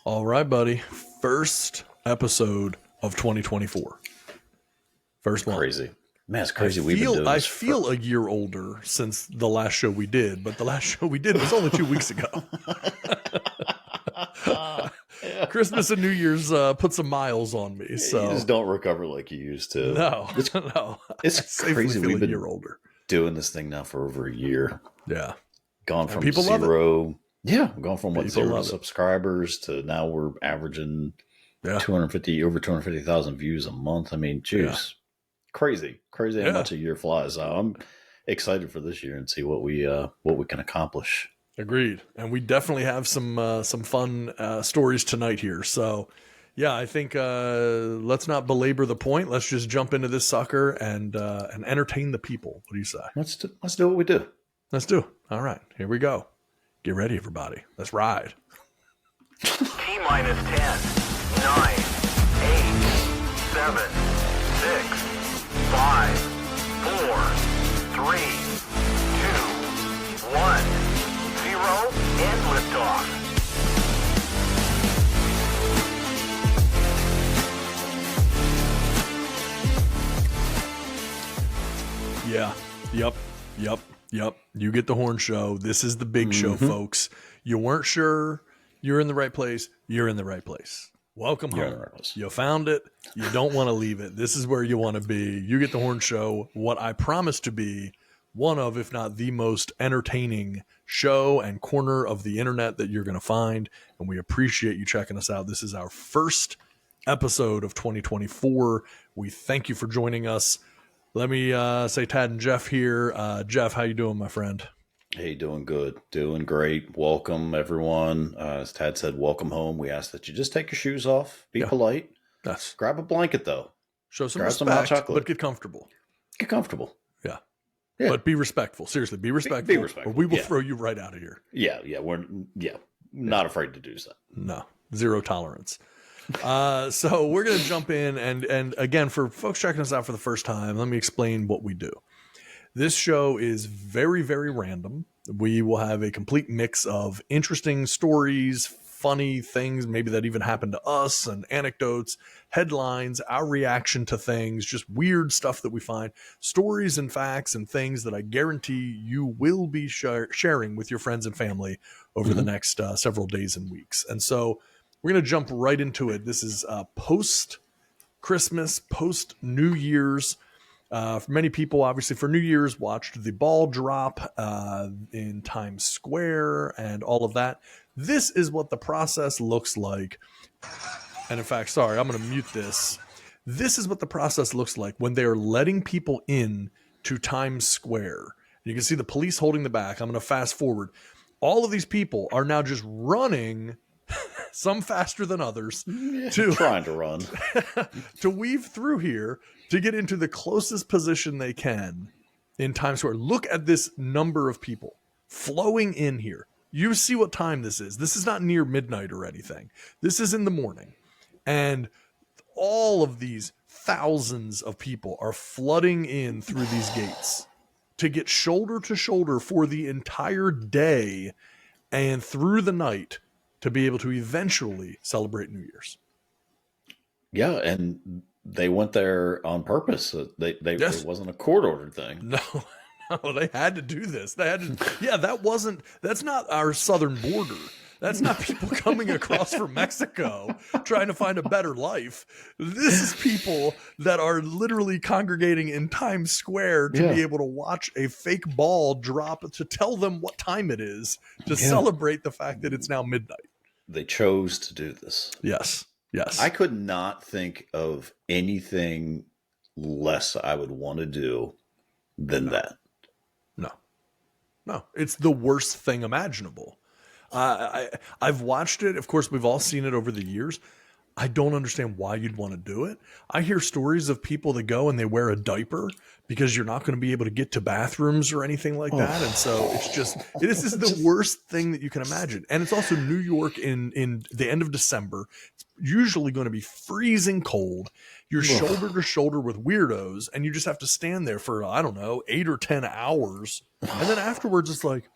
All right, buddy. First episode of 2024. First one. Crazy. Man, it's crazy. We've been doing this I feel a year older since the last show we did, but the last show we did was only 2 weeks ago. Christmas and New Year's put some miles on me. So you just don't recover like you used to. No, It's crazy. We've been a year older doing this thing now for over a year. Yeah. Gone from people zero. Yeah. Gone from People zero love it. subscribers to now we're averaging over 250,000 views a month. I mean, geez. Yeah. Crazy how much a year flies. I'm excited for this year and see what we can accomplish. Agreed. And we definitely have some fun stories tonight here. So, yeah, I think let's not belabor the point. Let's just jump into this sucker and entertain the people. What do you say? Let's do what we do. Let's do it. All right, here we go. Get ready, everybody. Let's ride. T-minus 10, 9, 8, 7, 6, 5, 4, 3, 2, 1, 0, and liftoff. Yeah. Yep. You get the horn show. This is the big show, folks. You weren't sure you're in the right place. You're in the right place. Welcome home. Right. You found it. You don't want to leave it. This is where you want to be. You get the horn show. What I promise to be one of, if not the most entertaining show and corner of the internet that you're going to find. And we appreciate you checking us out. This is our first episode of 2024. We thank you for joining us. Let me say Tad and Jeff here. Jeff, how you doing, my friend? Hey, doing good. Doing great. Welcome, everyone. As Tad said, welcome home. We ask that you just take your shoes off. Be polite. Yes. Grab a blanket, though. Show some Grab respect, some hot chocolate. but get comfortable. Get comfortable. Yeah. Yeah. But be respectful. Seriously, be respectful. Be respectful. Or we will Yeah. throw you right out of here. Yeah. We're not afraid to do so. No. Zero tolerance. So we're going to jump in and again, for folks checking us out for the first time, let me explain what we do. This show is very, very random. We will have a complete mix of interesting stories, funny things, maybe that even happened to us, and anecdotes, headlines, our reaction to things, just weird stuff that we find, stories and facts and things that I guarantee you will be sharing with your friends and family over the next several days and weeks. And so we're going to jump right into it. This is post-Christmas, post-New Year's. For many people, obviously, for New Year's, watched the ball drop in Times Square and all of that. This is what the process looks like. And in fact, sorry, I'm going to mute this. This is what the process looks like when they are letting people in to Times Square. You can see the police holding the back. I'm going to fast forward. All of these people are now just running, some faster than others, Trying to run. to weave through here to get into the closest position they can in Times Square. Look at this number of people flowing in here. You see what time this is. This is not near midnight or anything. This is in the morning. And all of these thousands of people are flooding in through these gates to get shoulder to shoulder for the entire day and through the night to be able to eventually celebrate New Year's. Yeah, and they went there on purpose. Yes. It wasn't a court-ordered thing. No, they had to do this. They had to. Yeah, that's not our southern border. That's not people coming across from Mexico trying to find a better life. This is people that are literally congregating in Times Square to be able to watch a fake ball drop to tell them what time it is to celebrate the fact that it's now midnight. They chose to do this. Yes. I could not think of anything less I would want to do than that. No, it's the worst thing imaginable. I've watched it. Of course, we've all seen it over the years. I don't understand why you'd want to do it. I hear stories of people that go and they wear a diaper because you're not going to be able to get to bathrooms or anything like that. And so this is the worst thing that you can imagine. And it's also New York in the end of December. It's usually going to be freezing cold. You're shoulder to shoulder with weirdos and you just have to stand there for, 8 or 10 hours. And then afterwards it's like,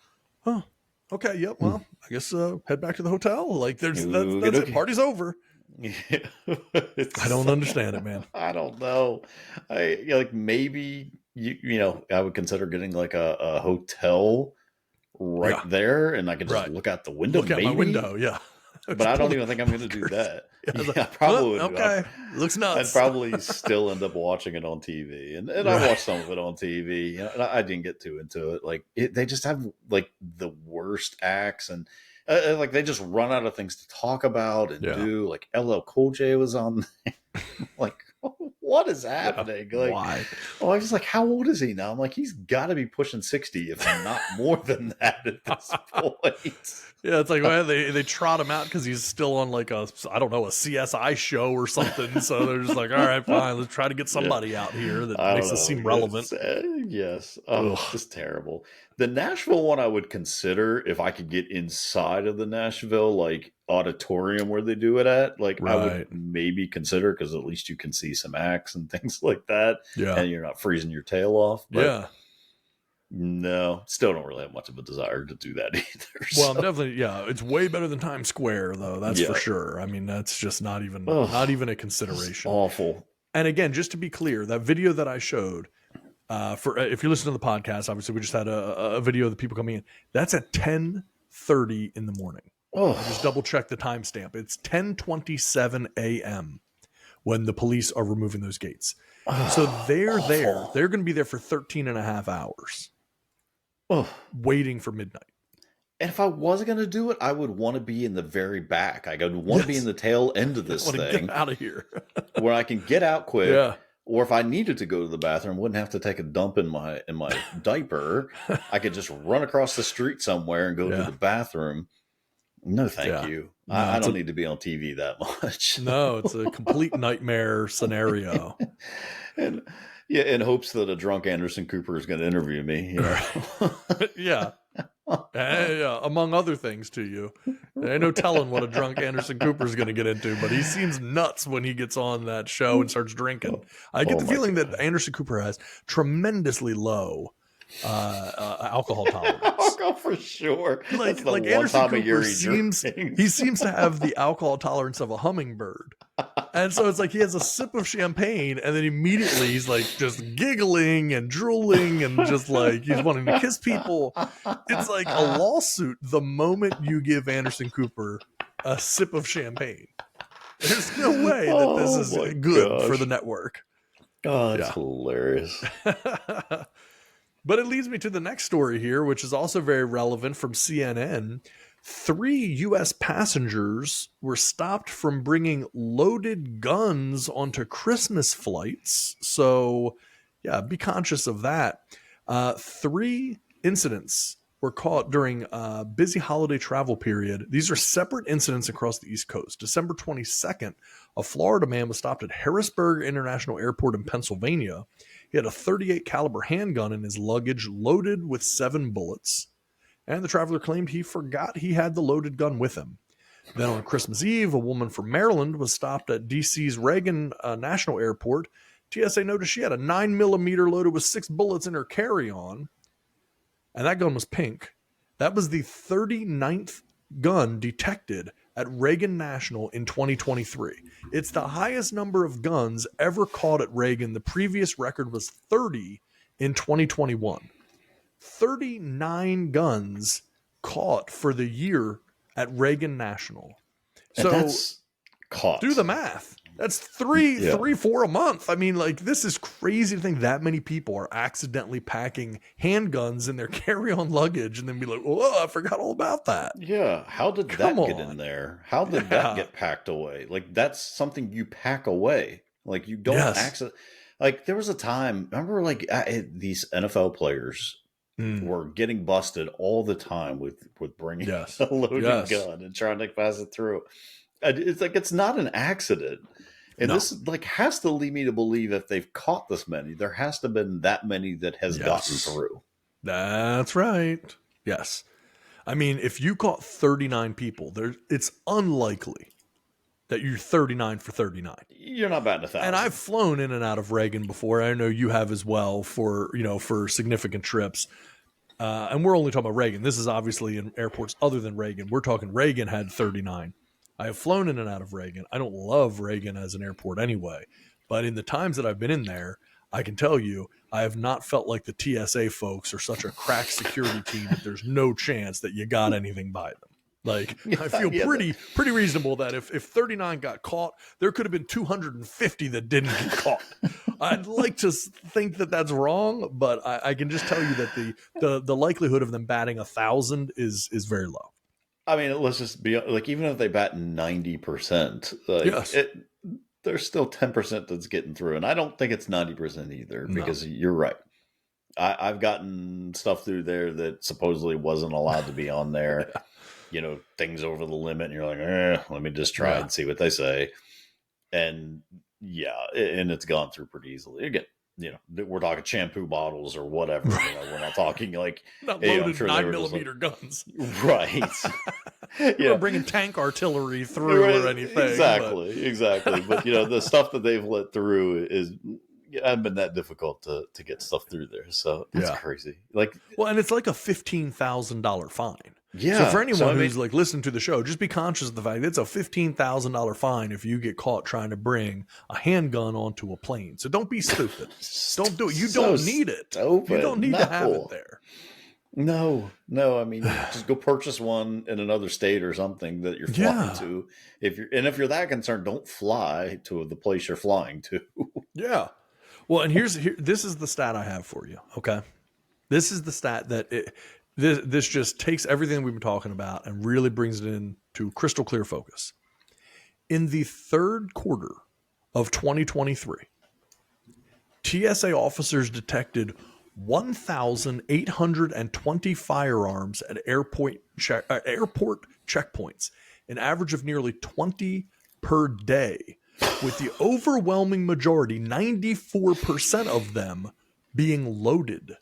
Okay. Yep. Well, I guess head back to the hotel. Like, that's Okay. it. Party's over. Yeah. I don't understand it, man. I don't know. Like maybe I would consider getting like a hotel right Yeah. there, and I could just Right. look out the window. Look out my window. Yeah. But I don't even think I'm going to do that. Yeah, I was like, I probably would. okay. Looks I'd nuts. probably still end up watching it on TV, and Right. I watched some of it on TV. And I didn't get too into it. Like they just have like the worst acts, and like they just run out of things to talk about and do. Like LL Cool J was on. Like, what is happening? Like, why? Oh, I was like, how old is he now? I'm like, he's got to be pushing 60, if not more than that at this point. Yeah, it's like, well, they trot him out because he's still on like a CSI show or something. So they're just like, all right, fine, let's try to get somebody out here that makes us seem relevant. Yes. Oh, just terrible. The Nashville one I would consider if I could get inside of the Nashville like auditorium where they do it at. Like I would maybe consider, because at least you can see some acts and things like that. Yeah. And you're not freezing your tail off. But yeah. No, still don't really have much of a desire to do that either. Well, I'm definitely, it's way better than Times Square, though. That's for sure. I mean, that's just not even a consideration. Awful. And again, just to be clear, that video that I showed, for if you're listening to the podcast, obviously we just had a video of the people coming in. That's at 10:30 in the morning. Oh, I just double check the timestamp. It's 10:27 a.m. when the police are removing those gates. So they're awful. there. They're going to be there for 13 and a half hours. Waiting for midnight. And if I wasn't going to do it, I would want to be in the very back. I would want to be in the tail end of this thing. Get out of here. Where I can get out quick. Yeah. Or if I needed to go to the bathroom, wouldn't have to take a dump in my diaper. I could just run across the street somewhere and go to the bathroom. No, thank you. No, I don't need to be on TV that much. No, it's a complete nightmare scenario. And yeah, in hopes that a drunk Anderson Cooper is going to interview me. You know? Yeah. Among other things to you. There ain't no telling what a drunk Anderson Cooper is going to get into, but he seems nuts when he gets on that show and starts drinking. I get the feeling that Anderson Cooper has tremendously low alcohol tolerance. Alcohol for sure. Like Anderson Cooper seems to have the alcohol tolerance of a hummingbird. And so it's like he has a sip of champagne and then immediately he's like just giggling and drooling and just like he's wanting to kiss people. It's like a lawsuit the moment you give Anderson Cooper a sip of champagne. There's no way that this is good for the network. Oh, that's hilarious. But it leads me to the next story here, which is also very relevant from CNN. 3 U.S. passengers were stopped from bringing loaded guns onto Christmas flights. So, be conscious of that. 3 incidents were caught during a busy holiday travel period. These are separate incidents across the East Coast. December 22nd, a Florida man was stopped at Harrisburg International Airport in Pennsylvania. He had a .38 caliber handgun in his luggage loaded with 7 bullets. And the traveler claimed he forgot he had the loaded gun with him. Then on Christmas Eve, a woman from Maryland was stopped at D.C.'s Reagan National Airport. TSA noticed she had a 9mm loaded with 6 bullets in her carry-on. And that gun was pink. That was the 39th gun detected at Reagan National in 2023. It's the highest number of guns ever caught at Reagan. The previous record was 30 in 2021. 39 guns caught for the year at Reagan National. And so that's caught. Do the math. That's 4 a month. I mean, like, this is crazy to think that many people are accidentally packing handguns in their carry-on luggage and then be like, oh, I forgot all about that. Yeah. How did that get in there? How did that get packed away? Like, that's something you pack away. Like, you don't accident. Like, there was a time, remember, like, these NFL players were getting busted all the time with bringing a loaded gun and trying to pass it through. It's like, it's not an accident. And this like has to lead me to believe that they've caught this many. There has to have been that many that has gotten through. That's right. Yes. I mean, if you caught 39 people, it's unlikely that you're 39 for 39. You're not batting 1,000. And I've flown in and out of Reagan before. I know you have as well for significant trips. and we're only talking about Reagan. This is obviously in airports other than Reagan. We're talking Reagan had 39. I have flown in and out of Reagan. I don't love Reagan as an airport anyway, but in the times that I've been in there, I can tell you I have not felt like the TSA folks are such a crack security team that there's no chance that you got anything by them. Like, I feel pretty reasonable that if 39 got caught, there could have been 250 that didn't get caught. I'd like to think that that's wrong, but I can just tell you that the likelihood of them batting 1,000 is very low. I mean, let's just be like, even if they bat 90%, yes. There's still 10% that's getting through. And I don't think it's 90% either, because you're right. I've gotten stuff through there that supposedly wasn't allowed to be on there. Things over the limit, and you're like, let me just try and see what they say. And and it's gone through pretty easily. Again, we're talking shampoo bottles or whatever. We're not talking like not loaded 9mm guns, right? We're bringing tank artillery through or anything. Exactly. But the stuff that they've let through hasn't been that difficult to get stuff through there. So that's crazy. And it's like a $15,000 fine. Yeah. So for anyone who's like listening to the show, just be conscious of the fact that it's a $15,000 fine if you get caught trying to bring a handgun onto a plane. So don't be stupid. Don't do it. You don't need it. You don't need to have it there. No. I mean, just go purchase one in another state or something that you're flying to. If you're that concerned, don't fly to the place you're flying to. Yeah. Well, and this is the stat I have for you. Okay. This is the stat that this just takes everything we've been talking about and really brings it into crystal clear focus. In the third quarter of 2023, TSA officers detected 1,820 firearms at airport checkpoints, an average of nearly 20 per day, with the overwhelming majority, 94% of them, being loaded.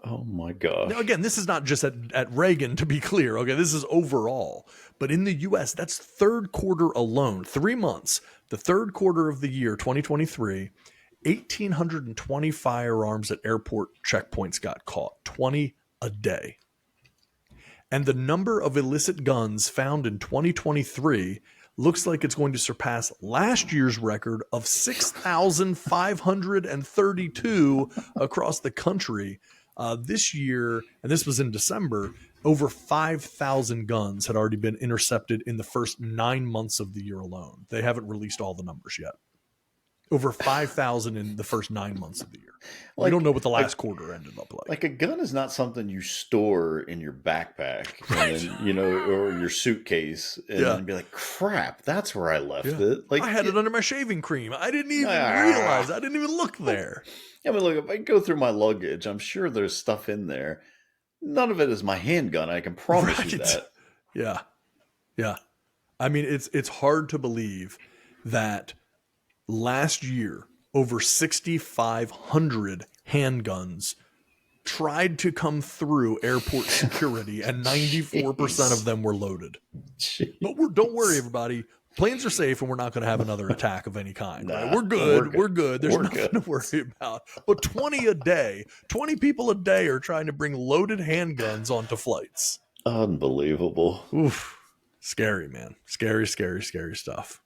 Oh my gosh. Now, again, this is not just at Reagan, to be clear. Okay, this is overall. But in the U.S., that's third quarter alone, 3 months, the third quarter of the year, 2023, 1,820 firearms at airport checkpoints got caught, 20 a day. And the number of illicit guns found in 2023 looks like it's going to surpass last year's record of 6,532 across the country. This year, and this was in December, over 5,000 guns had already been intercepted in the first 9 months of the year alone. They haven't released all the numbers yet. Over 5,000 in the first 9 months of the year. We don't know what the last quarter ended up like. Like, a gun is not something you store in your backpack, right? And then, or your suitcase, and then be like, crap, that's where I left it. Like, I had it under my shaving cream. I didn't even realize. I didn't even look there. I mean, look, if I go through my luggage, I'm sure there's stuff in there. None of it is my handgun. I can promise you that. Yeah. I mean, it's hard to believe that last year, over 6,500 handguns tried to come through airport security, and 94% of them were loaded. Jeez. But don't worry, everybody. Planes are safe, and we're not going to have another attack of any kind. Right? We're good. There's nothing to worry about. But 20 a day, 20 people a day are trying to bring loaded handguns onto flights. Unbelievable. Oof. Scary, man. Scary stuff.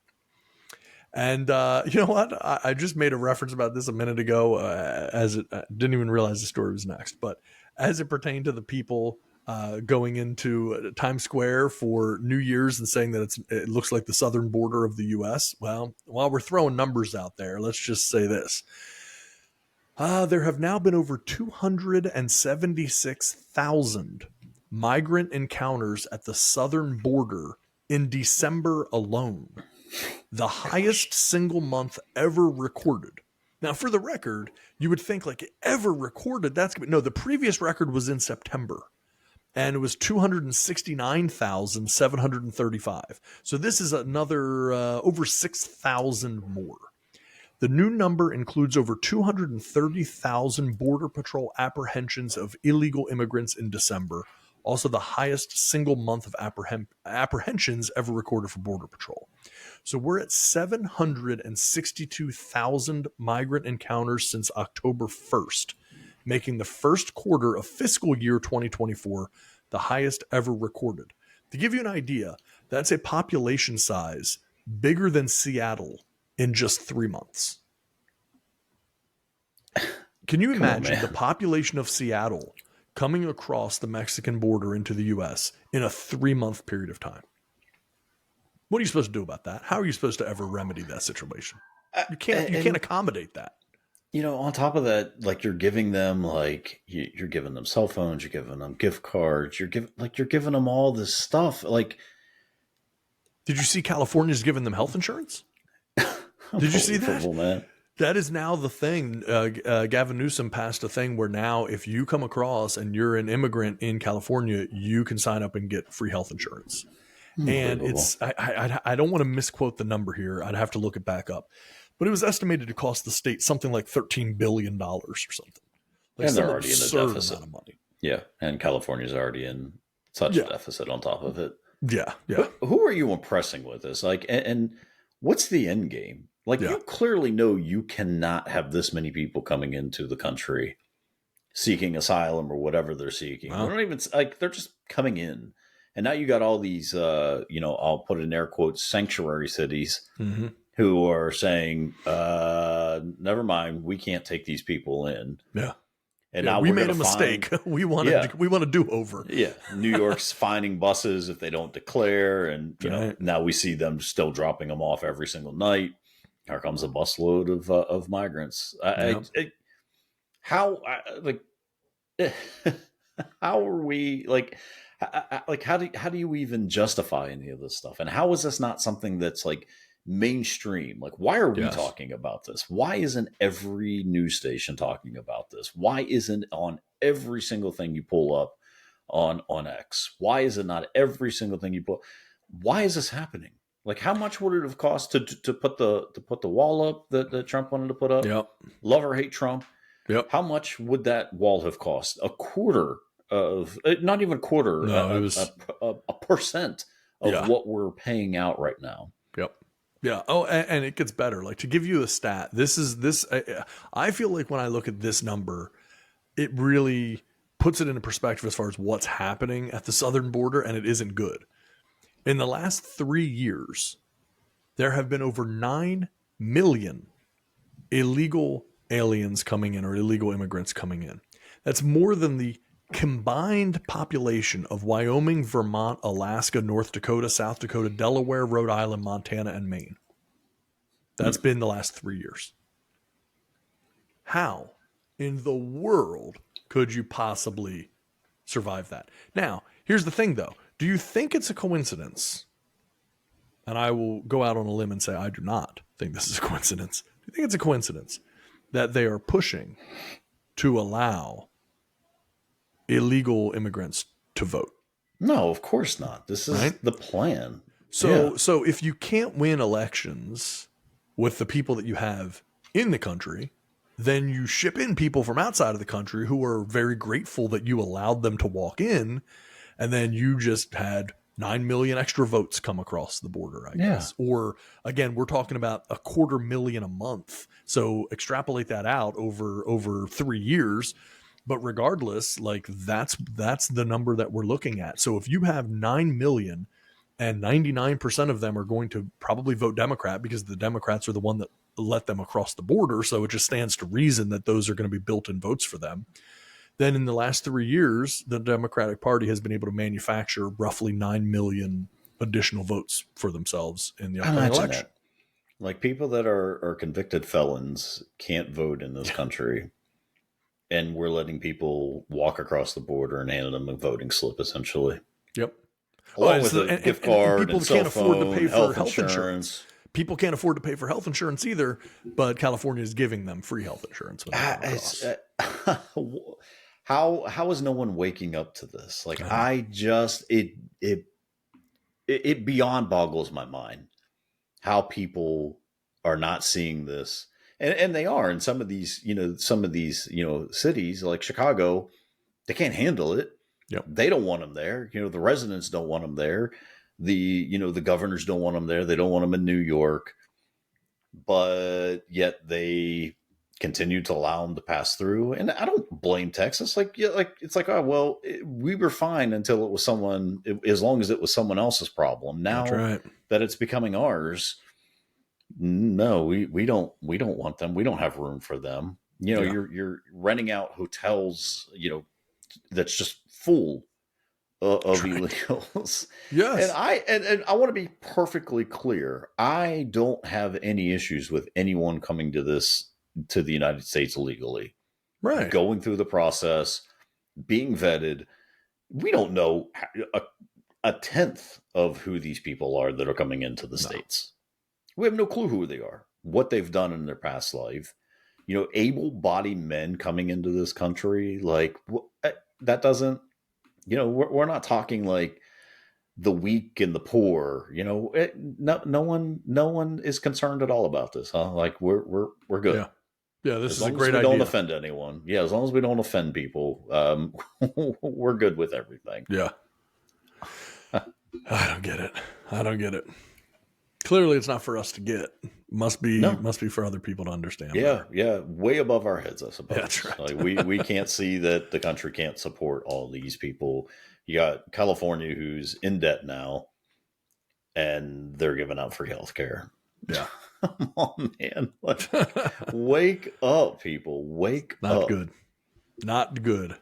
And you know what? I just made a reference about this a minute ago, as it didn't even realize the story was next. But as it pertained to the people going into Times Square for New Year's and saying that it looks like the southern border of the U.S., well, while we're throwing numbers out there, let's just say this. There have now been over 276,000 migrant encounters at the southern border in December alone. The highest single month ever recorded. Now, for the record, you would think like ever recorded, no, the previous record was in September, and it was 269,735. So this is another over 6,000 more. The new number includes over 230,000 Border Patrol apprehensions of illegal immigrants in December, also the highest single month of apprehensions ever recorded for Border Patrol. So we're at 762,000 migrant encounters since October 1st. making the first quarter of fiscal year 2024 the highest ever recorded. To give you an idea, that's a population size bigger than Seattle in just 3 months. Can you imagine the population of Seattle coming across the Mexican border into the U.S. in a 3-month period of time? What are you supposed to do about that? How are you supposed to ever remedy that situation? You can't accommodate that. On top of that, like you're giving them you're giving them cell phones, you're giving them gift cards, you're giving them all this stuff. Like, did you see California's giving them health insurance? Did you see that? Man. That is now the thing. Gavin Newsom passed a thing where now if you come across and you're an immigrant in California, you can sign up and get free health insurance. And it's I don't want to misquote the number here. I'd have to look it back up. But it was estimated to cost the state something like $13 billion or something. Like, and they're already in the deficit. Amount of money. Yeah, and California's already in such a deficit on top of it. Yeah. But who are you impressing with this? Like, and what's the end game? Like, you clearly know you cannot have this many people coming into the country seeking asylum or whatever they're seeking. Wow. They're not even they're just coming in. And now you got all these, I'll put it in air quotes, sanctuary cities who are saying, never mind, we can't take these people in. Yeah. And now we made a mistake. We want to do over. Yeah. New York's finding buses if they don't declare. And, now we see them still dropping them off every single night. Here comes a busload of migrants. How are we how do you even justify any of this stuff? And how is this not something that's like mainstream? Like, why are we talking about this? Why isn't every news station talking about this? Why isn't on every single thing you pull up on X? Why is it not every single thing you pull? Why is this happening? Like, how much would it have cost to put the wall up that Trump wanted to put up? Yep. Love or hate Trump. Yep. How much would that wall have cost? A quarter of, not even a quarter, no, it was a percent of what we're paying out right now. Yep. Yeah. Oh, and it gets better. Like, to give you a stat, I feel like when I look at this number, it really puts it into perspective as far as what's happening at the southern border, and it isn't good. In the last 3 years, there have been over 9 million illegal aliens coming in, or illegal immigrants coming in. That's more than the combined population of Wyoming, Vermont, Alaska, North Dakota, South Dakota, Delaware, Rhode Island, Montana, and Maine. That's been the last 3 years. How in the world could you possibly survive that? Now, here's the thing, though. Do you think it's a coincidence? And I will go out on a limb and say I do not think this is a coincidence. Do you think it's a coincidence that they are pushing to allow illegal immigrants to vote? No, of course not. This is the plan. So if you can't win elections with the people that you have in the country, then you ship in people from outside of the country who are very grateful that you allowed them to walk in. And then you just had 9 million extra votes come across the border, I guess. Or again, we're talking about 250,000 a month. So extrapolate that out over 3 years. But regardless, like that's the number that we're looking at. So if you have 9 million and 99% of them are going to probably vote Democrat because the Democrats are the one that let them across the border. So it just stands to reason that those are going to be built-in votes for them. Then in the last 3 years, the Democratic Party has been able to manufacture roughly 9 million additional votes for themselves in the upcoming election. Like, people that are convicted felons can't vote in this country. And we're letting people walk across the border and handing them a voting slip, essentially. Yep. Along with a gift card and cell phone, health insurance. People can't afford to pay for health insurance either, but California is giving them free health insurance. How is no one waking up to this? Like, it beyond boggles my mind how people are not seeing this. And they are in some of these cities like Chicago, they can't handle it. Yep. They don't want them there. The residents don't want them there. The governors don't want them there. They don't want them in New York, but yet they continued to allow them to pass through. And I don't blame Texas. Like, yeah, like it's like, oh, well, we were fine until it was as long as it was someone else's problem. Now that it's becoming ours, no, we don't want them. We don't have room for them. You know, you're renting out hotels, you know, that's just full of illegals. Yes. And I want to be perfectly clear. I don't have any issues with anyone coming to the United States legally. Right. Going through the process, being vetted. We don't know a tenth of who these people are that are coming into the States. We have no clue who they are, what they've done in their past life. You know, able-bodied men coming into this country, like that doesn't, you know, we're not talking like the weak and the poor. You know, no one is concerned at all about this, huh? Like we're good. Yeah, this is a great idea. We don't offend anyone. Yeah, as long as we don't offend people, we're good with everything. Yeah. I don't get it. Clearly, it's not for us to get. Must be for other people to understand. Yeah, way above our heads, I suppose. That's right. Like we can't see that the country can't support all these people. You got California, who's in debt now, and they're giving out free health care. Yeah. Come on, man. Like, wake up, people. Wake up. Not good.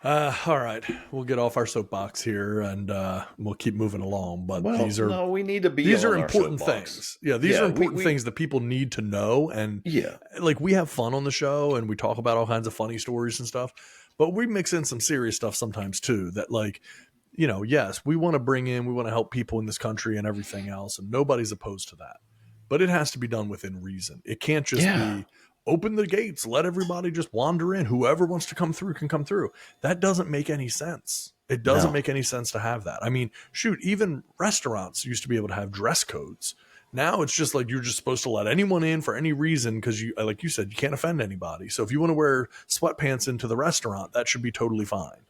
All right, we'll get off our soapbox here, and we'll keep moving along. But we need to be. These are important things. Yeah, these are important things that people need to know. And like we have fun on the show, and we talk about all kinds of funny stories and stuff. But we mix in some serious stuff sometimes too. That like, you know, yes, we want to help people in this country and everything else, and nobody's opposed to that. But it has to be done within reason. It can't just be open the gates, let everybody just wander in. Whoever wants to come through can come through. That doesn't make any sense. It doesn't make any sense to have that. I mean, shoot, even restaurants used to be able to have dress codes. Now it's just like you're just supposed to let anyone in for any reason because you, like you said, you can't offend anybody. So if you want to wear sweatpants into the restaurant, that should be totally fine.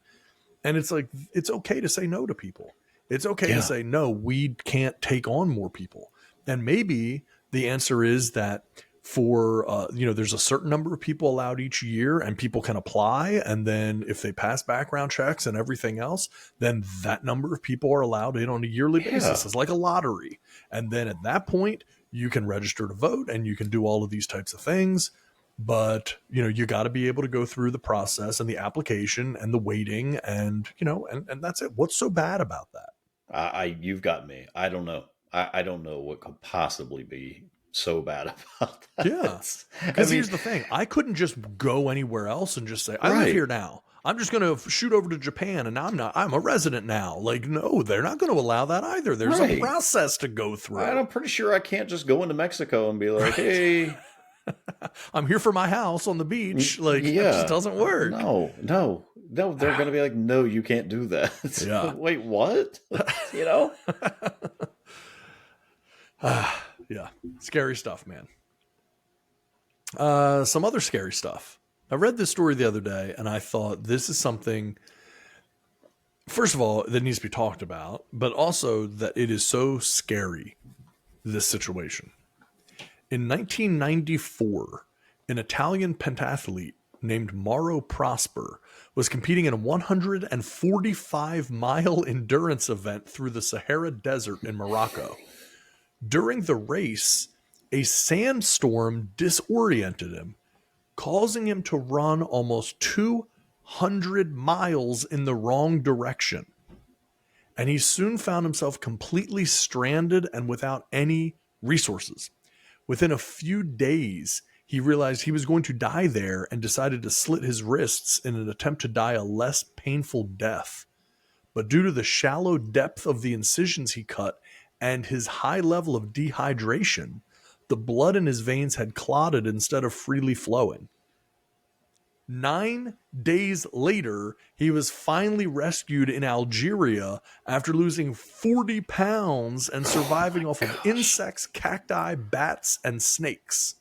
And it's like, it's okay to say no to people. It's okay to say, no, we can't take on more people. And maybe the answer is that for, there's a certain number of people allowed each year and people can apply. And then if they pass background checks and everything else, then that number of people are allowed in on a yearly basis. It's like a lottery. And then at that point, you can register to vote and you can do all of these types of things. But, you know, you got to be able to go through the process and the application and the waiting and, you know, and that's it. What's so bad about that? You've got me. I don't know. I don't know what could possibly be so bad about that. Yeah. Because here's the thing. I couldn't just go anywhere else and just say, I live here now. I'm just going to shoot over to Japan and I'm a resident now. Like, no, they're not going to allow that either. There's a process to go through. I'm pretty sure I can't just go into Mexico and be like, hey, I'm here for my house on the beach. Like, it just doesn't work. No. They're going to be like, no, you can't do that. Yeah. Wait, what? You know? Yeah. Scary stuff, man. Some other scary stuff. I read this story the other day and I thought this is something, first of all, that needs to be talked about, but also that it is so scary, this situation. In 1994, an Italian pentathlete named Mauro Prosper was competing in a 145-mile endurance event through the Sahara Desert in Morocco. During the race, a sandstorm disoriented him, causing him to run almost 200 miles in the wrong direction. And he soon found himself completely stranded and without any resources. Within a few days, he realized he was going to die there and decided to slit his wrists in an attempt to die a less painful death. But due to the shallow depth of the incisions he cut and his high level of dehydration, the blood in his veins had clotted instead of freely flowing. 9 days later, he was finally rescued in Algeria after losing 40 pounds and surviving off of insects, cacti, bats, and snakes.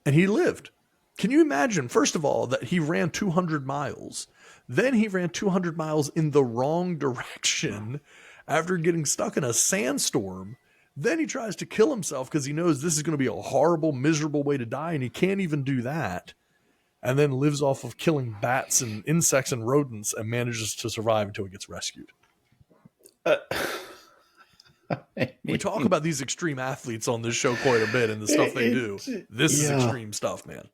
And he lived. Can you imagine, first of all, that he ran 200 miles. Then he ran 200 miles in the wrong direction after getting stuck in a sandstorm. Then he tries to kill himself because he knows this is going to be a horrible, miserable way to die, and he can't even do that. And then lives off of killing bats and insects and rodents and manages to survive until he gets rescued. We talk about these extreme athletes on this show quite a bit and the stuff they do. This is extreme stuff, man.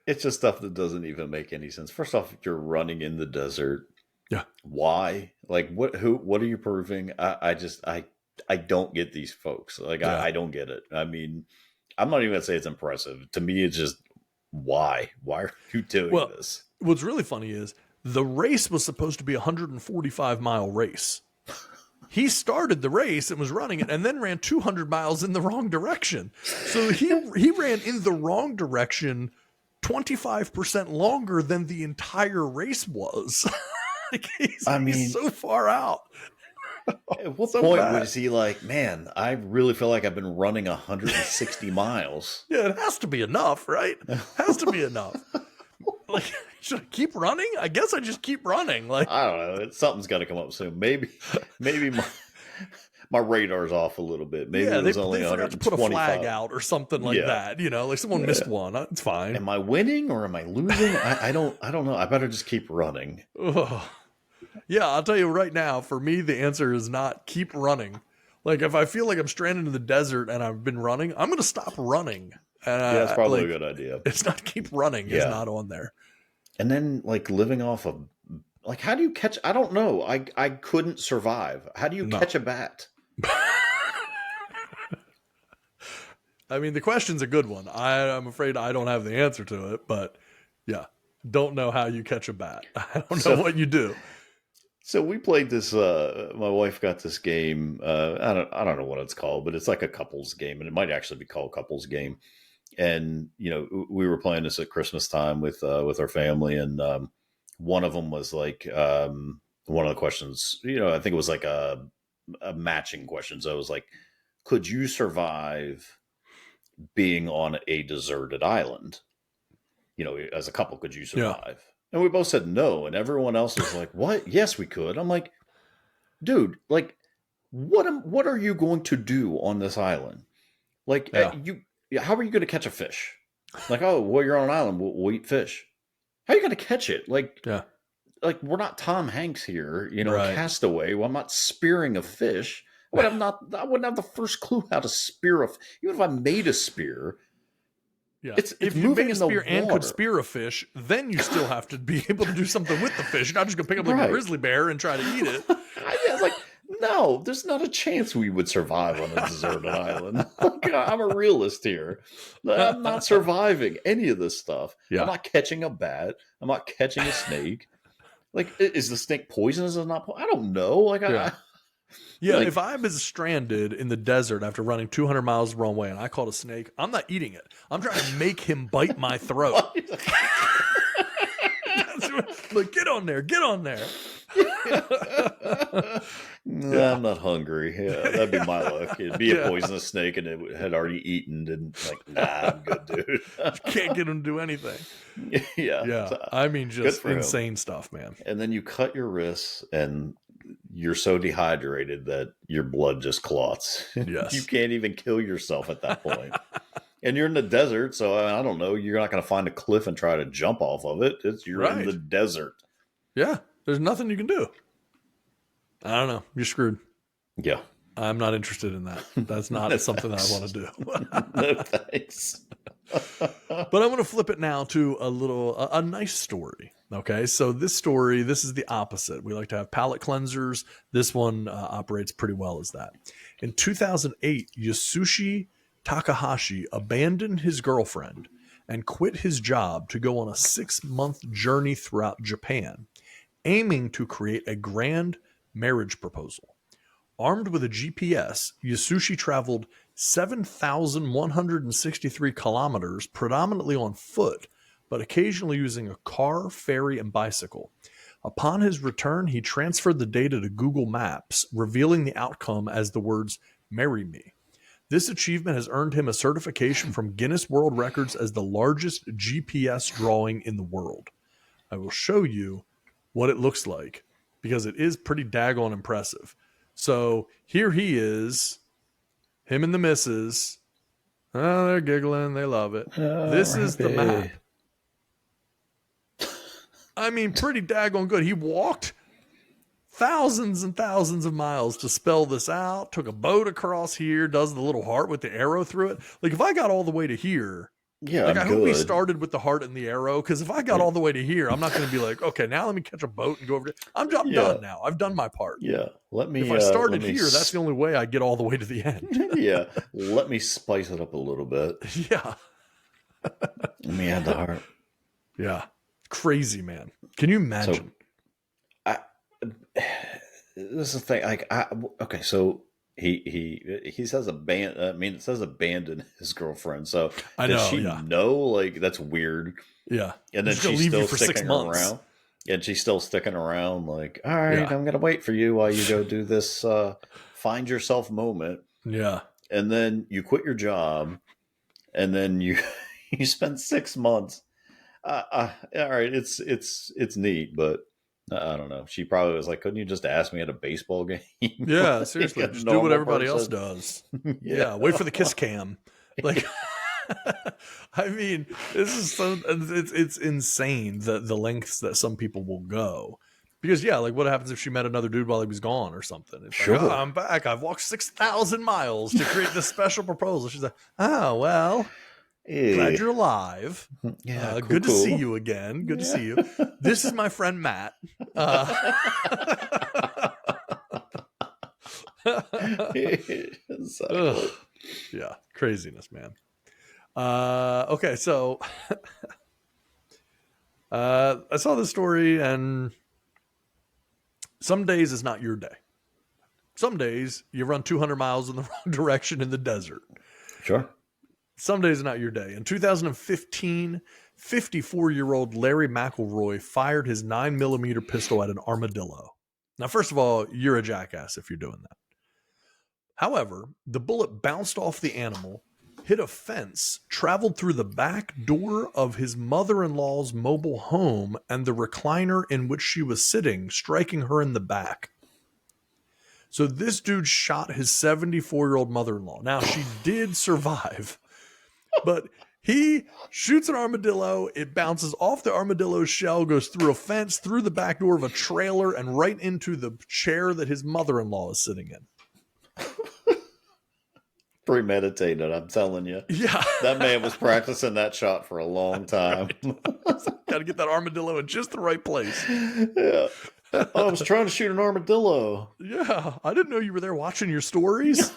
It's just stuff that doesn't even make any sense. First off, you're running in the desert. Yeah. Why? Like, what are you proving? I don't get these folks. Like, I don't get it. I mean, I'm not even going to say it's impressive. To me, it's just, why? Why are you doing this? What's really funny is the race was supposed to be a 145-mile race. He started the race and was running it and then ran 200 miles in the wrong direction. So he ran in the wrong direction 25% longer than the entire race was. Like he's so far out. At what point was he like, man, I really feel like I've been running 160 miles? Yeah, it has to be enough, right? Has to be enough. Like, should I keep running? I guess I just keep running. Like, I don't know. Something's got to come up soon. Maybe my radar's off a little bit. Maybe it was only 125. They forgot to put a flag out or something like that. You know, like someone missed one. It's fine. Am I winning or am I losing? I don't know. I better just keep running. Yeah, I'll tell you right now, for me, the answer is not keep running. Like, if I feel like I'm stranded in the desert and I've been running, I'm going to stop running. That's probably a good idea. It's not keep running. It's not on there. And then, like, living off of, like, how do you catch? I don't know. I couldn't survive. How do you catch a bat? I mean, the question's a good one. I'm afraid I don't have the answer to it, but yeah, don't know how you catch a bat. I don't know what you do. So we played this. My wife got this game. I don't know what it's called, but it's like a couples game, and it might actually be called couples game. And you know, we were playing this at Christmas time with our family, and one of them was like one of the questions. You know, I think it was like a matching question. So it was like, could you survive being on a deserted island? You know, as a couple, could you survive? Yeah. And we both said no, and everyone else was like, "What? Yes, we could." I'm like, "Dude, like, what are you going to do on this island? Like, how are you going to catch a fish? Like, oh, well, you're on an island. We'll eat fish. How are you going to catch it? Like, like we're not Tom Hanks here, you know, Castaway. Well, I'm not spearing a fish. I wouldn't have the first clue how to spear even if I made a spear." Yeah. If you made a spear and could spear a fish, then you still have to be able to do something with the fish. You're not just going to pick up like a grizzly bear and try to eat it. I was like, no, there's not a chance we would survive on a deserted island. I'm a realist here. I'm not surviving any of this stuff. Yeah. I'm not catching a bat. I'm not catching a snake. Like, is the snake poisonous or not? I don't know. Like, like, if I was stranded in the desert after running 200 miles the wrong way and I caught a snake, I'm not eating it. I'm trying to make him bite my throat. Like, get on there. I'm not hungry. Yeah, that'd be my luck. It'd be a poisonous snake and it had already eaten. And like, nah, I'm good, dude. Can't get him to do anything. Yeah. So, I mean, just insane stuff, man. And then you cut your wrists and you're so dehydrated that your blood just clots. Yes. You can't even kill yourself at that point. And you're in the desert, so I don't know. You're not going to find a cliff and try to jump off of it. You're in the desert. Yeah, there's nothing you can do. I don't know. You're screwed. Yeah. I'm not interested in that. That's not something that I want to do. No thanks. But I'm going to flip it now to a nice story. Okay, so this is the opposite. We like to have palate cleansers. This one operates pretty well as that. In 2008, Yasushi Takahashi abandoned his girlfriend and quit his job to go on a 6-month journey throughout Japan, aiming to create a grand marriage proposal. Armed with a GPS, Yasushi traveled 7,163 kilometers, predominantly on foot, but occasionally using a car, ferry, and bicycle. Upon his return, he transferred the data to Google Maps, revealing the outcome as the words, "Marry me." This achievement has earned him a certification from Guinness World Records as the largest GPS drawing in the world. I will show you what it looks like because it is pretty daggone impressive. So here he is. Him and the missus. Oh, they're giggling. They love it. Oh, this is the happy. map. I mean, pretty daggone good. He walked thousands and thousands of miles to spell this out, took a boat across here, does the little heart with the arrow through it. Like, if I got all the way to here, yeah, like, I hope he started with the heart and the arrow, because if I got all the way to here, I'm not going to be like, okay, now let me catch a boat and go over to... I'm done now. I've done my part. Yeah, if I started here, that's the only way I get all the way to the end. Yeah, let me spice it up a little bit. Yeah. Let me add the heart. Yeah. Crazy, man. Can you imagine? So, this is the thing. Like, okay, so he says it says abandon his girlfriend. So does she know? Like, that's weird. Yeah. And then she's still sticking around. And she's still sticking around. Like, all right, I'm gonna wait for you while you go do this find yourself moment. Yeah. And then you quit your job, and then you spend 6 months. All right, it's neat, but I don't know. She probably was like, couldn't you just ask me at a baseball game? Yeah, seriously. Just do what everybody else does. Yeah, wait for the kiss cam. Like, I mean, this is it's insane the lengths that some people will go. Because, like, what happens if she met another dude while he was gone or something? It's sure. Like, I'm back. I've walked 6,000 miles to create this special proposal. She's like, oh, well... Glad you're alive. Yeah, good to see you again. Good to see you. This is my friend Matt. Yeah, craziness, man. Okay, so I saw this story, and some days is not your day. Some days you run 200 miles in the wrong direction in the desert. Sure. Some days are not your day. In 2015, 54-year-old Larry McElroy fired his 9mm pistol at an armadillo. Now, first of all, you're a jackass if you're doing that. However, the bullet bounced off the animal, hit a fence, traveled through the back door of his mother-in-law's mobile home and the recliner in which she was sitting, striking her in the back. So this dude shot his 74-year-old mother-in-law. Now, she did survive. But he shoots an armadillo. It bounces off the armadillo's shell, goes through a fence, through the back door of a trailer, and right into the chair that his mother-in-law is sitting in. Premeditated, I'm telling you. Yeah. That man was practicing that shot for a long time. Got to get that armadillo in just the right place. Yeah. I was trying to shoot an armadillo. Yeah. I didn't know you were there watching your stories.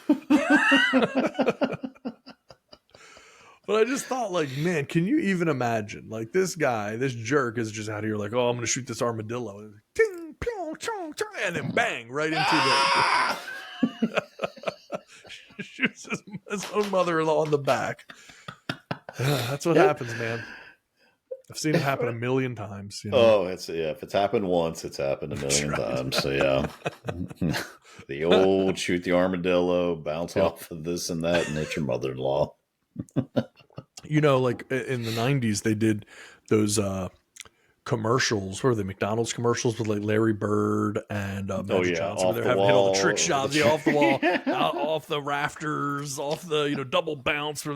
But I just thought, like, man, can you even imagine? Like, this guy, this jerk is just out here like, oh, I'm going to shoot this armadillo. And, ting, pew, chong, chong, and then bang, right into the... shoots his own mother-in-law in the back. That's what happens, man. I've seen it happen a million times. You know? Oh, if it's happened once, it's happened a million times. So, yeah. The old shoot the armadillo, bounce off of this and that, and hit your mother-in-law. You know, like in the 90s, they did those commercials. What are they? McDonald's commercials with like Larry Bird and Magic Johnson. They're having hit all the trick shots, off the wall, off the rafters, off the double bounce.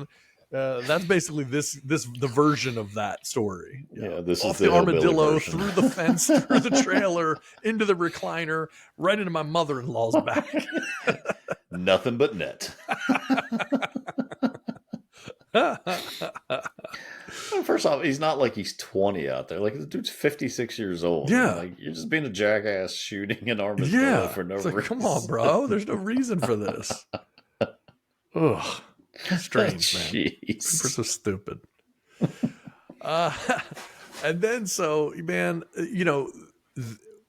That's basically the version of that story. Yeah, this off is the armadillo, through the fence, through the trailer, into the recliner, right into my mother-in-law's back. Nothing but net. First off, he's not like he's 20 out there. Like, the dude's 56 years old. Yeah. Like, you're just being a jackass shooting an armadillo for no reason. Come on, bro. There's no reason for this. Ugh. Strange, man. People are so stupid. And then, so, man,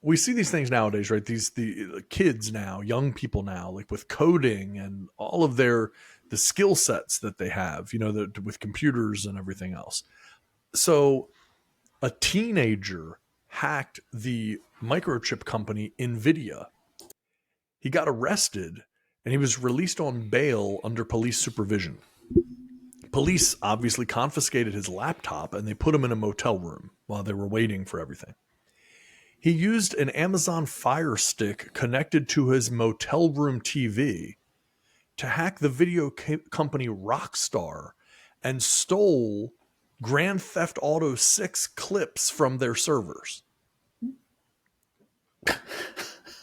we see these things nowadays, right? The kids now, young people now, like with coding and all of the skill sets that they have, with computers and everything else. So a teenager hacked the microchip company NVIDIA. He got arrested and he was released on bail under police supervision. Police obviously confiscated his laptop and they put him in a motel room while they were waiting for everything. He used an Amazon Fire Stick connected to his motel room TV to hack the video company Rockstar and stole Grand Theft Auto 6 clips from their servers.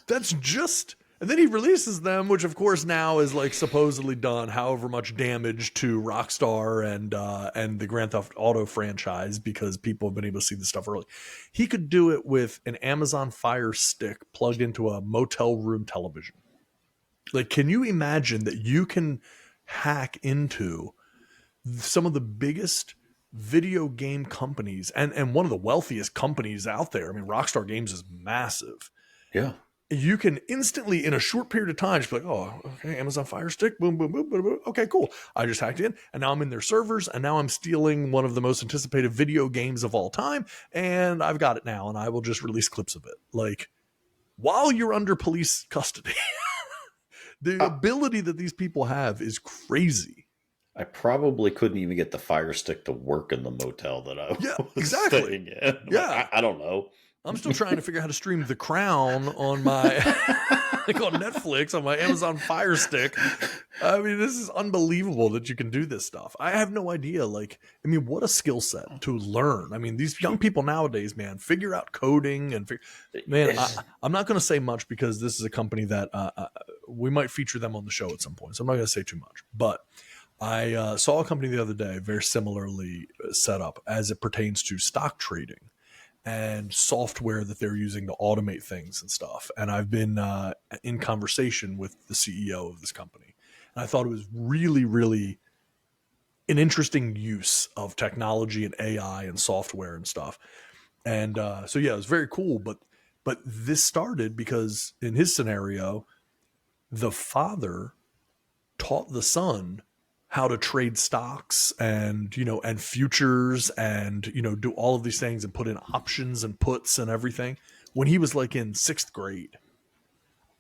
That's just... And then he releases them, which of course now is like supposedly done however much damage to Rockstar and the Grand Theft Auto franchise because people have been able to see this stuff early. He could do it with an Amazon Fire Stick plugged into a motel room television. Like, can you imagine that you can hack into some of the biggest video game companies and one of the wealthiest companies out there? I mean, Rockstar Games is massive. Yeah. You can instantly, in a short period of time, just be like, oh, okay, Amazon Fire Stick, boom, boom, boom, boom, boom. Okay, cool. I just hacked in, and now I'm in their servers, and now I'm stealing one of the most anticipated video games of all time, and I've got it now, and I will just release clips of it. Like, while you're under police custody. The ability that these people have is crazy. I probably couldn't even get the Fire Stick to work in the motel that I was staying in. Yeah. I don't know. I'm still trying to figure out how to stream The Crown on my like on Netflix on my Amazon Fire Stick. I mean, this is unbelievable that you can do this stuff. I have no idea. Like, I mean, what a skill set to learn. I mean, these young people nowadays, man, figure out coding and I'm not going to say much because this is a company that we might feature them on the show at some point. So I'm not going to say too much, but I saw a company the other day very similarly set up as it pertains to stock trading and software that they're using to automate things and stuff. And I've been in conversation with the CEO of this company. And I thought it was really, really an interesting use of technology and AI and software and stuff. And so, yeah, it was very cool. But this started because in his scenario, the father taught the son how to trade stocks and, and futures and, do all of these things and put in options and puts and everything when he was like in 6th grade.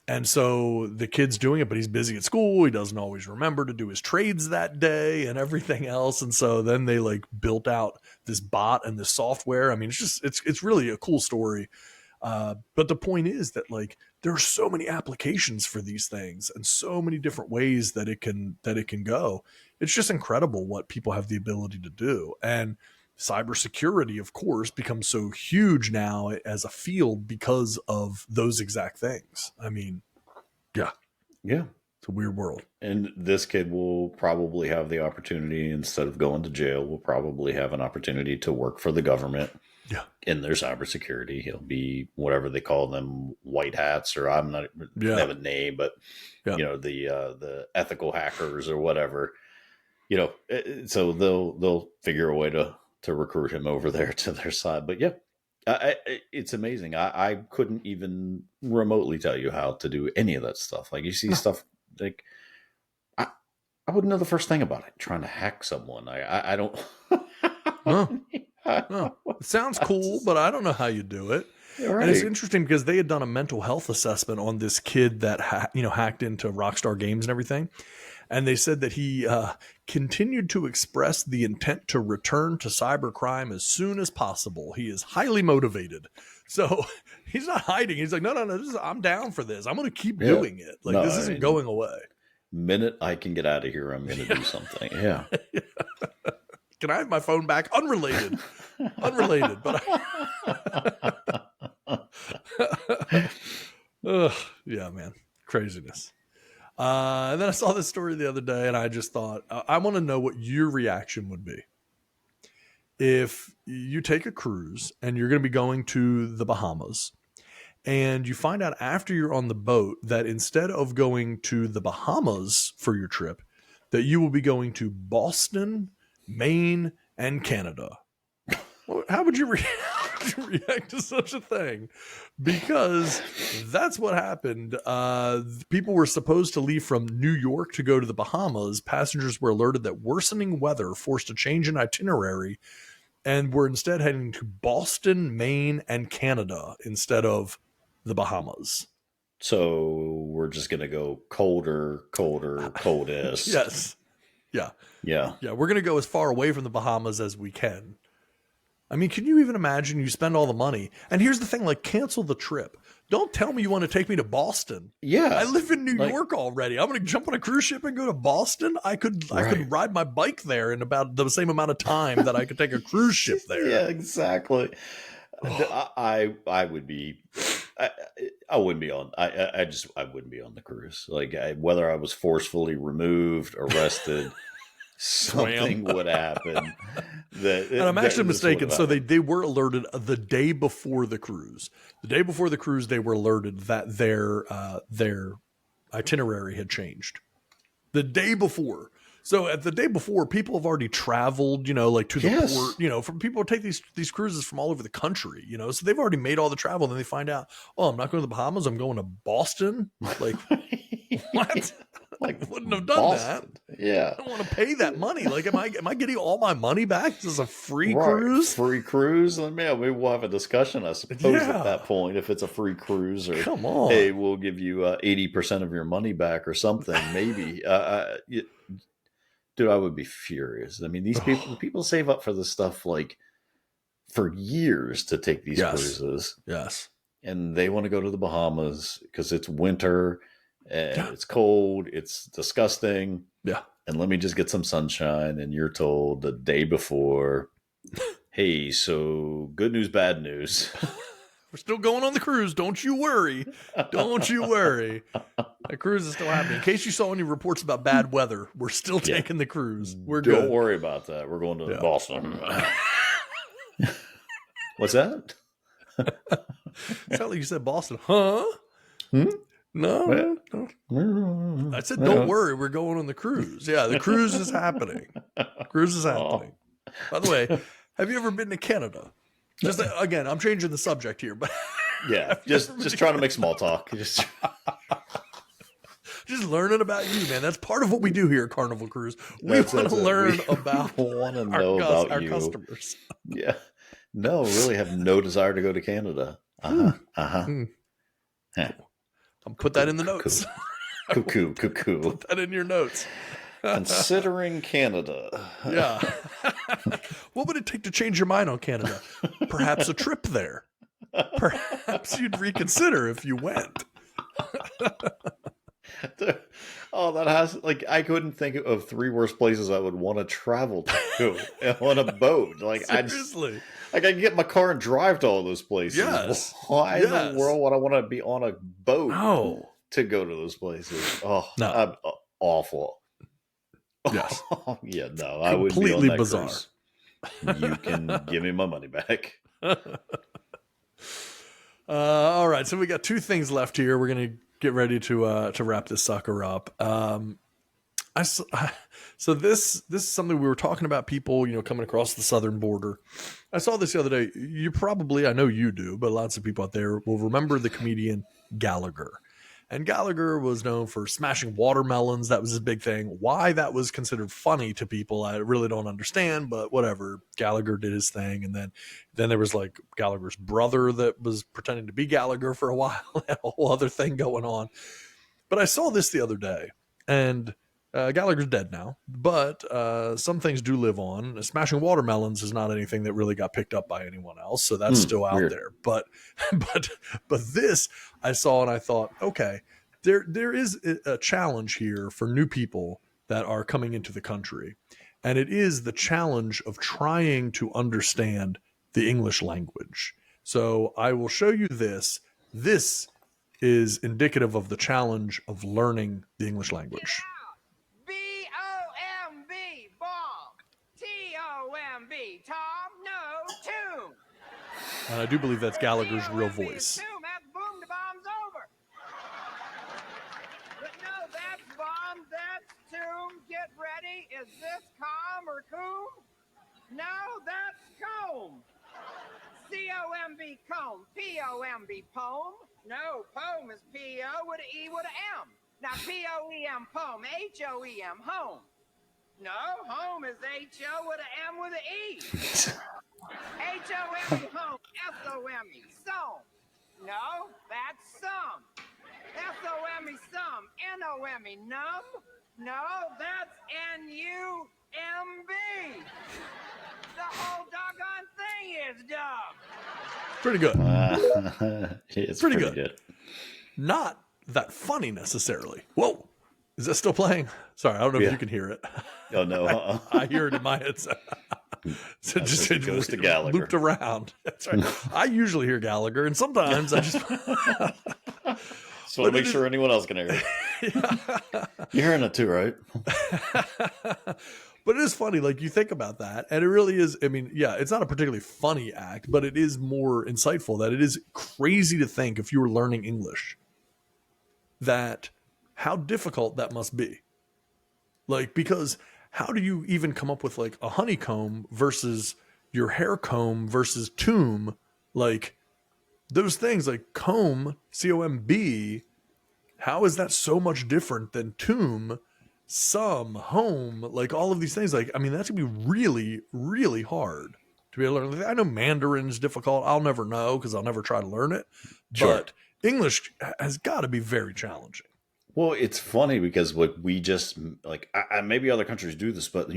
And so the kid's doing it, but he's busy at school. He doesn't always remember to do his trades that day and everything else. And so then they like built out this bot and this software. I mean, it's really a cool story. But the point is that like there are so many applications for these things and so many different ways that it can go. It's just incredible what people have the ability to do. And cybersecurity, of course, becomes so huge now as a field because of those exact things. I mean, yeah. It's a weird world. And this kid will probably have the opportunity, instead of going to jail, will probably have an opportunity to work for the government. Yeah. In their cybersecurity. He'll be whatever they call them, white hats, or I'm not they have a name, but the ethical hackers or whatever. So they'll figure a way to recruit him over there to their side. But yeah, it's amazing. I couldn't even remotely tell you how to do any of that stuff. Like you see stuff like I wouldn't know the first thing about it. Trying to hack someone, I don't. No. It sounds cool, but I don't know how you do it. Yeah, right. And it's interesting because they had done a mental health assessment on this kid that hacked into Rockstar Games and everything. And they said that he continued to express the intent to return to cybercrime as soon as possible. He is highly motivated. So he's not hiding. He's like, no, I'm down for this. I'm going to keep doing it. Like, this isn't going away. Minute I can get out of here, I'm going to do something. Yeah. Can I have my phone back? Unrelated, but yeah, man, craziness. And then I saw this story the other day and I just thought, I want to know what your reaction would be. If you take a cruise and you're going to be going to the Bahamas and you find out after you're on the boat that instead of going to the Bahamas for your trip, that you will be going to Boston, Maine, and Canada. How would you react to such a thing? Because that's what happened. People were supposed to leave from New York to go to the Bahamas. Passengers were alerted that worsening weather forced a change in itinerary and were instead heading to Boston, Maine, and Canada instead of the Bahamas. So we're just going to go colder, coldest. Yes. Yeah. We're going to go as far away from the Bahamas as we can. I mean, can you even imagine you spend all the money? And here's the thing, like, cancel the trip. Don't tell me you want to take me to Boston. Yeah. I live in New York already. I'm going to jump on a cruise ship and go to Boston. I could ride my bike there in about the same amount of time that I could take a cruise ship there. Yeah, exactly. I would be, I wouldn't be on, I wouldn't be on the cruise. Like whether I was forcefully removed, arrested, something would happen. And I'm actually mistaken. So they were alerted the day before the cruise. The day before the cruise, they were alerted that their itinerary had changed. The day before. So at the day before, people have already traveled, like to the port, from people take these cruises from all over the country, so they've already made all the travel. Then they find out, I'm not going to the Bahamas. I'm going to Boston. Like, what? Like, I wouldn't have done Boston. That. Yeah. I don't want to pay that money. Like, am I getting all my money back? Is this a free cruise? Free cruise? And maybe we'll have a discussion, I suppose, at that point, if it's a free cruise, or come on, hey, we'll give you 80% of your money back or something. Maybe. Dude, I would be furious. I mean, these people save up for this stuff like for years to take these cruises. Yes. And they want to go to the Bahamas because it's winter and it's cold. It's disgusting. Yeah. And let me just get some sunshine. And you're told the day before, hey, so good news, bad news. We're still going on the cruise. Don't you worry. Don't you worry. The cruise is still happening. In case you saw any reports about bad weather, we're still taking the cruise. We're good. Don't worry about that. We're going to Boston. What's that? It's not like you said Boston. Huh? No. I said, don't worry. We're going on the cruise. Yeah, the cruise is happening. Cruise is happening. By the way, have you ever been to Canada? Just again, I'm changing the subject here, but just trying to make small talk. Just learning about you, man. That's part of what we do here at Carnival Cruise. We want to learn about our customers. Yeah. No, really have no desire to go to Canada. I'll put that in the notes. Cuckoo. Put that in your notes. Considering Canada. Yeah. What would it take to change your mind on Canada? Perhaps a trip there. Perhaps you'd reconsider if you went. That has, like, I couldn't think of 3 worse places I would want to travel to on a boat. Like, seriously. I can get in my car and drive to all those places. Yes. Why in the world would I want to be on a boat to go to those places? Oh, no. I'm awful. Yes. Yeah, no, I would be completely on that bizarre. Cruise. You can give me my money back. All right, so we got 2 things left here. We're gonna get ready to wrap this sucker up. So this is something we were talking about. People, coming across the southern border. I saw this the other day. You probably, I know you do, but lots of people out there will remember the comedian Gallagher. And Gallagher was known for smashing watermelons. That was his big thing. Why that was considered funny to people, I really don't understand, but whatever. Gallagher did his thing. And then there was like Gallagher's brother that was pretending to be Gallagher for a while. Had a whole other thing going on. But I saw this the other day, and Gallagher's dead now, but some things do live on. Smashing watermelons is not anything that really got picked up by anyone else, so that's still out there. But this I saw and I thought, okay, there is a challenge here for new people that are coming into the country, and it is the challenge of trying to understand the English language. So I will show you this. This is indicative of the challenge of learning the English language. B, Tom, no, tomb. And I do believe that's Gallagher's real voice. Tomb, that's boom, the bomb's over. But no, that's bomb, that's tomb. Get ready. Is this calm or coom? No, that's comb. C-O-M-B, comb. P-O-M-B, poem. No, poem is P-O with an E with an M. Now, P-O-E-M, poem. H-O-E-M, home. No, home is H-O with an M with an E. H-O-M-E, home. S-O-M-E, some. No, that's some. S-O-M-E, some. N-O-M-E, numb. No, that's N-U-M-B. The whole doggone thing Pretty good. It's pretty good. Not that funny necessarily. Whoa. Is that still playing? Sorry, I don't know if you can hear it. Oh, no. I hear it in my headset. So it goes to Gallagher. Looped around. That's right. I usually hear Gallagher, and sometimes I just... So to make sure anyone else can hear it. You're hearing it too, right? But it is funny, like you think about that, and it really is. I mean, yeah, it's not a particularly funny act, but it is more insightful. That it is crazy to think if you were learning English, that how difficult that must be. Like, because how do you even come up with like a honeycomb versus your hair comb versus tomb? Like those things, like comb, C-O-M-B. How is that so much different than tomb? Home, like all of these things, like, I mean, that's gonna be really, really hard to be able to learn. I know Mandarin's difficult. I'll never know because I'll never try to learn it. Sure. But English has got to be very challenging. Well, it's funny because what we just like, maybe other countries do this, but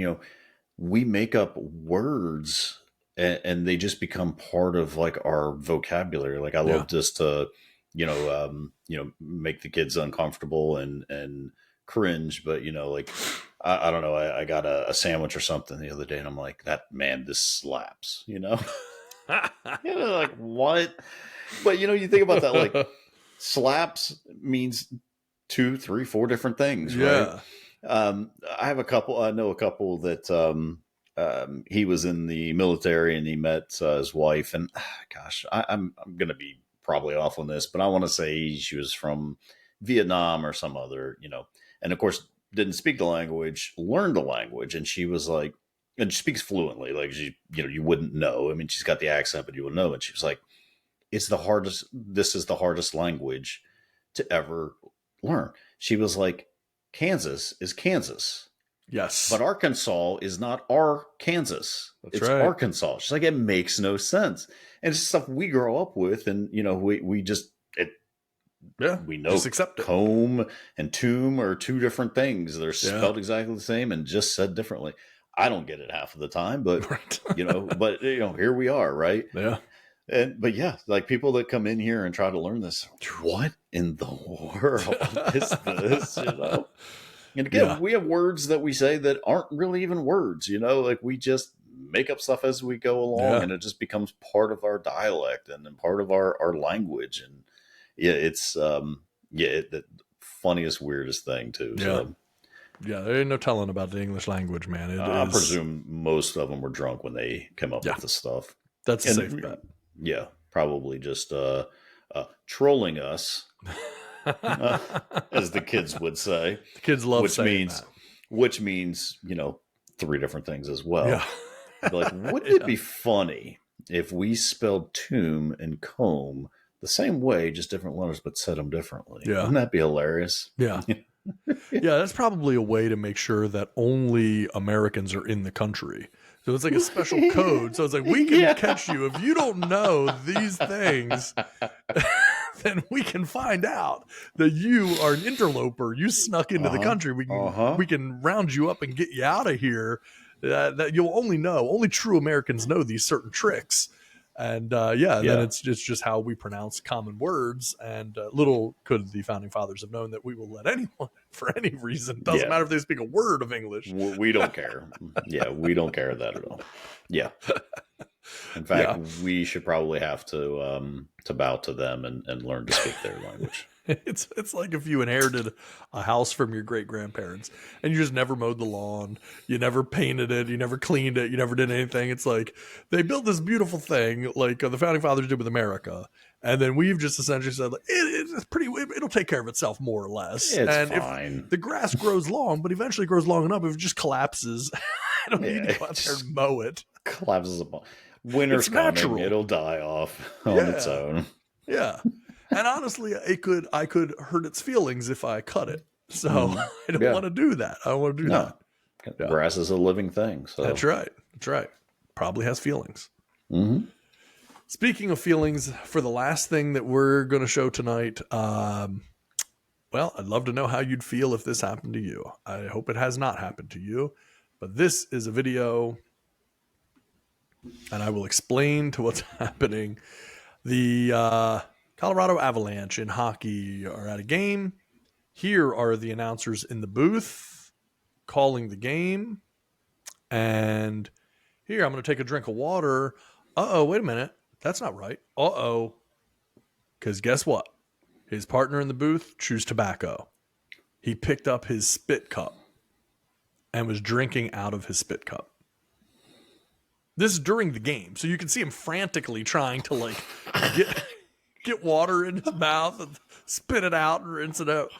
we make up words and they just become part of like our vocabulary. Like I love just to, make the kids uncomfortable and cringe, but like I don't know, I got a sandwich or something the other day and I'm like, this slaps, like what? But you think about that, like slaps means 2, 3, 4 different things, right? I know a couple that he was in the military and he met his wife, and gosh, I'm gonna be probably off on this, but I want to say she was from Vietnam or some other, and of course didn't speak the language, learned the language. And she was like, and she speaks fluently, like she, you wouldn't know. I mean, she's got the accent, but you wouldn't know. And she was like, this is the hardest language to ever learn. She was like, Kansas is Kansas. Yes. But Arkansas is not our Kansas. It's right. Arkansas. She's like, it makes no sense. And it's stuff we grow up with. And, we just, we know comb and tomb are 2 different things. They're spelled exactly the same and just said differently. I don't get it half of the time, but but here we are, right? Yeah. But like people that come in here and try to learn this, what in the world is this? And again, we have words that we say that aren't really even words, like we just make up stuff as we go along, and it just becomes part of our dialect and then part of our language. And it's the funniest, weirdest thing too. So. Yeah, there ain't no telling about the English language, man. I presume most of them were drunk when they came up with this stuff. That's a safe bet. Yeah, probably just trolling us, as the kids would say. The kids love saying that. Which means 3 different things as well. Yeah. Like, wouldn't it be funny if we spelled tomb and comb the same way, just different letters, but said them differently? Yeah. Wouldn't that be hilarious? Yeah. Yeah, that's probably a way to make sure that only Americans are in the country. So it's like a special code. So it's like, we can catch you. If you don't know these things, then we can find out that you are an interloper. You snuck into the country. We can round you up and get you out of here. That you'll only true Americans know these certain tricks. And then it's just how we pronounce common words. And little could the founding fathers have known that we will let anyone, for any reason, doesn't matter if they speak a word of English. We don't care. We don't care that at all. Yeah. In fact, we should probably have to bow to them and learn to speak their language. It's like if you inherited a house from your great grandparents and you just never mowed the lawn, you never painted it, you never cleaned it, you never did anything. It's like they built this beautiful thing like the founding fathers did with America, and then we've just essentially said like, it'll take care of itself more or less. It's fine. If the grass grows long, but eventually grows long enough, if it just collapses, I don't need to go out there and mow it. Collapses upon winter's coming, it'll die off on its own. Yeah. And honestly, I could hurt its feelings if I cut it. So I don't want to do that. I don't want to do that. Yeah. Grass is a living thing. So That's right. Probably has feelings. Mm-hmm. Speaking of feelings, for the last thing that we're going to show tonight, I'd love to know how you'd feel if this happened to you. I hope it has not happened to you, but this is a video, and I will explain to what's happening. The Colorado Avalanche in hockey are at a game. Here are the announcers in the booth calling the game. And here, I'm going to take a drink of water. Uh-oh, wait a minute. That's not right. Uh-oh. Because guess what? His partner in the booth chews tobacco. He picked up his spit cup and was drinking out of his spit cup. This is during the game, so you can see him frantically trying to like get water in his mouth and spit it out and rinse it out.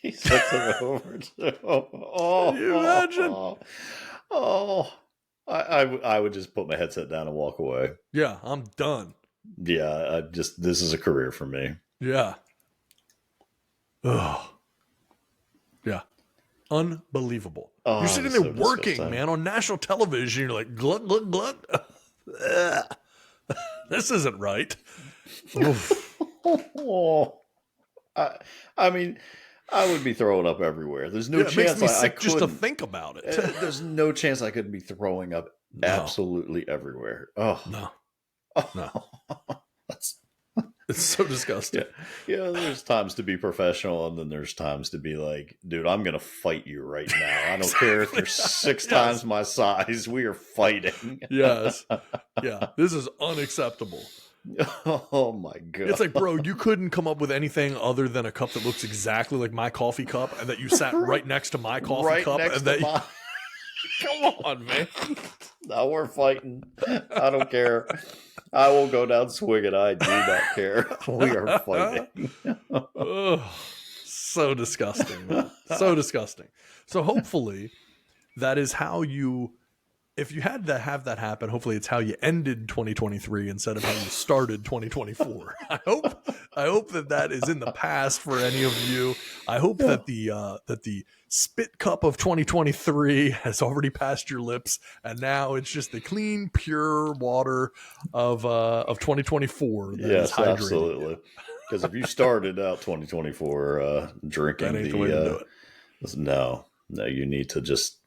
He sets it over. Oh, can you imagine? I would just put my headset down and walk away. Yeah, I'm done. Yeah, this is a career for me. Yeah. Oh. Yeah. Unbelievable. Oh, you're sitting there so working, disgusting. man, on national television. You're like, glug, glug, glug. This isn't right. Oh, I mean, I would be throwing up everywhere. There's no It makes chance me I sick just to couldn't. think about it. There's no chance I couldn't be throwing up No. absolutely everywhere. Oh, No. oh. No. That's, It's so disgusting. yeah, there's times to be professional, and then there's times to be like, dude, I'm going to fight you right now. I don't care if you're six times my size. We are fighting. Yes. Yeah. This is unacceptable. Oh, my God. It's like, bro, you couldn't come up with anything other than a cup that looks exactly like my coffee cup and that you sat right next to my coffee right cup. next And to that my... Come on, man. Now we're fighting. I don't care. I will go down swinging. I do not care. We are fighting. Ugh, so disgusting, man. So disgusting. So hopefully that is how you, if you had to have that happen, hopefully it's how you ended 2023 instead of how you started 2024. I hope that is in the past for any of you. I hope that the spit cup of 2023 has already passed your lips, and now it's just the clean, pure water of 2024. That Yes, is hydrating. absolutely. Because if you started out 2024 drinking That ain't the way to do it. no, you need to just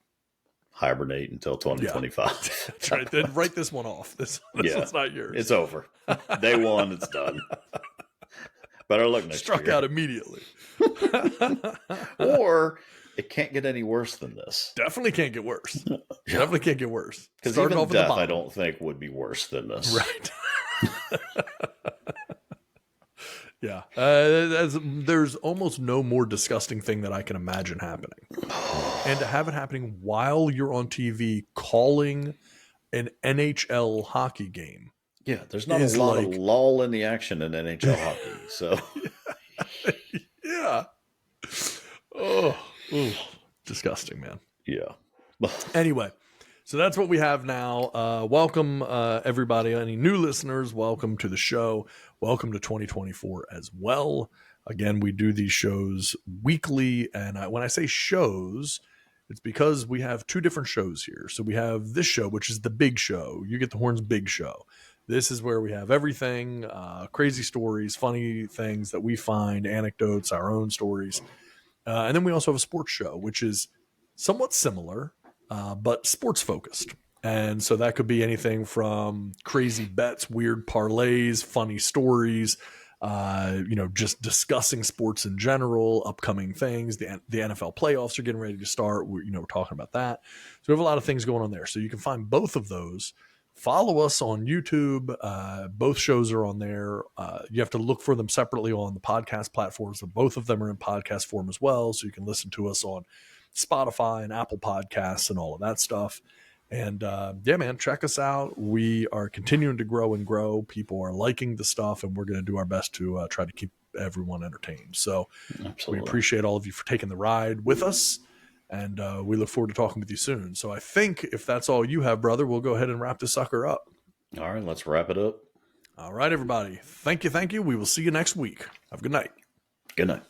hibernate until 2025. That's right. Then write this one off. This one's not yours. It's over. Day one, it's done. Better luck next Struck year. out immediately. Or it can't get any worse than this. Definitely can't get worse. Definitely can't get worse. Because Started even off at the death, I bottom. don't think would be worse than this. Right. Yeah. There's almost no more disgusting thing that I can imagine happening. And to have it happening while you're on TV calling an NHL hockey game. Yeah, there's not a Is lot like- of lull in the action in NHL hockey. So Yeah. Oh, ooh, disgusting, man. yeah. Anyway, so that's what we have now. Welcome, everybody. Any new listeners, welcome to the show. Welcome to 2024 as well. Again, we do these shows weekly. And when I say shows, it's because we have two different shows here. So we have this show, which is the big show. You Get the Horns big show. This is where we have everything, crazy stories, funny things that we find, anecdotes, our own stories. And then we also have a sports show, which is somewhat similar, but sports focused. And so that could be anything from crazy bets, weird parlays, funny stories, just discussing sports in general, upcoming things. The NFL playoffs are getting ready to start. We're talking about that. So we have a lot of things going on there. So you can find both of those. Follow us on YouTube. Both shows are on there. You have to look for them separately on the podcast platforms, but both of them are in podcast form as well. So you can listen to us on Spotify and Apple Podcasts and all of that stuff. And yeah, man, check us out. We are continuing to grow and grow. People are liking the stuff, and we're going to do our best to try to keep everyone entertained. So Absolutely. we appreciate all of you for taking the ride with us. And we look forward to talking with you soon. So I think if that's all you have, brother, we'll go ahead and wrap this sucker up. All right, let's wrap it up. All right, everybody. Thank you. We will see you next week. Have a good night. Good night.